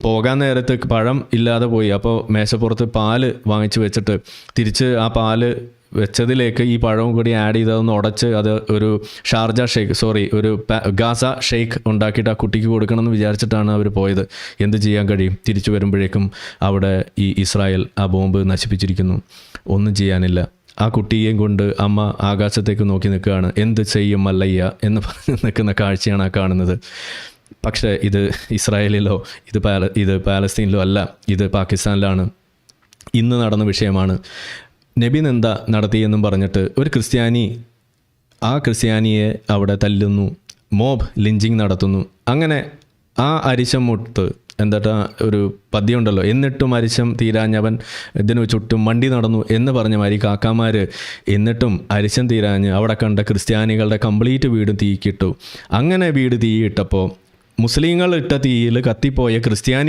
പോകാൻ നേരത്ത് പഴം ഇല്ലാതെ പോയി. അപ്പോൾ മേശപ്പുറത്ത് പാല് വാങ്ങിച്ച് വെച്ചിട്ട് തിരിച്ച് ആ പാല് വെച്ചതിലേക്ക് ഈ പഴവും കൂടി ആഡ് ചെയ്തതൊന്ന് ഉടച്ച് അത് ഒരു ഷാർജ ഷേക്ക് ഒരു ഗാസ ഷേക്ക് ഉണ്ടാക്കിയിട്ട് ആ കുട്ടിക്ക് കൊടുക്കണമെന്ന് വിചാരിച്ചിട്ടാണ് അവർ പോയത്. എന്ത് ചെയ്യാൻ കഴിയും? തിരിച്ചു വരുമ്പോഴേക്കും അവിടെ ഈ ഇസ്രായേൽ ആ ബോംബ് നശിപ്പിച്ചിരിക്കുന്നു. ഒന്നും ചെയ്യാനില്ല. ആ കുട്ടിയെയും കൊണ്ട് അമ്മ ആകാശത്തേക്ക് നോക്കി നിൽക്കുകയാണ്. എന്ത് ചെയ്യും മല്ലയ്യ എന്ന് പറഞ്ഞ് നിൽക്കുന്ന കാഴ്ചയാണ് ആ കാണുന്നത്. പക്ഷേ ഇത് ഇസ്രായേലിലോ ഇത് പാലസ്തീനിലോ അല്ല, ഇത് പാകിസ്ഥാനിലാണ്. ഇന്ന് നടന്ന വിഷയമാണ്. നബി നിന്ദ നടത്തിയെന്നും പറഞ്ഞിട്ട് ഒരു ക്രിസ്ത്യാനിയെ അവിടെ തല്ലുന്നു, മോബ് ലിഞ്ചിങ് നടത്തുന്നു. അങ്ങനെ ആ അരിശം മുട്ട് എന്താ ഒരു പദ്യമുണ്ടല്ലോ, എന്നിട്ടും അരിശം തീരാഞ്ഞവൻ ഇതിനു ചുറ്റും മണ്ടി നടന്നു എന്ന് പറഞ്ഞ മാതിരി കാക്കാമാർ എന്നിട്ടും അരിശം തീരാഞ്ഞ് അവിടെ കണ്ട ക്രിസ്ത്യാനികളുടെ കംപ്ലീറ്റ് വീട് തീക്കിട്ടു. അങ്ങനെ വീട് തീയിട്ടപ്പോൾ മുസ്ലിങ്ങൾ ഇട്ട തീയിൽ കത്തിപ്പോയ ക്രിസ്ത്യാനി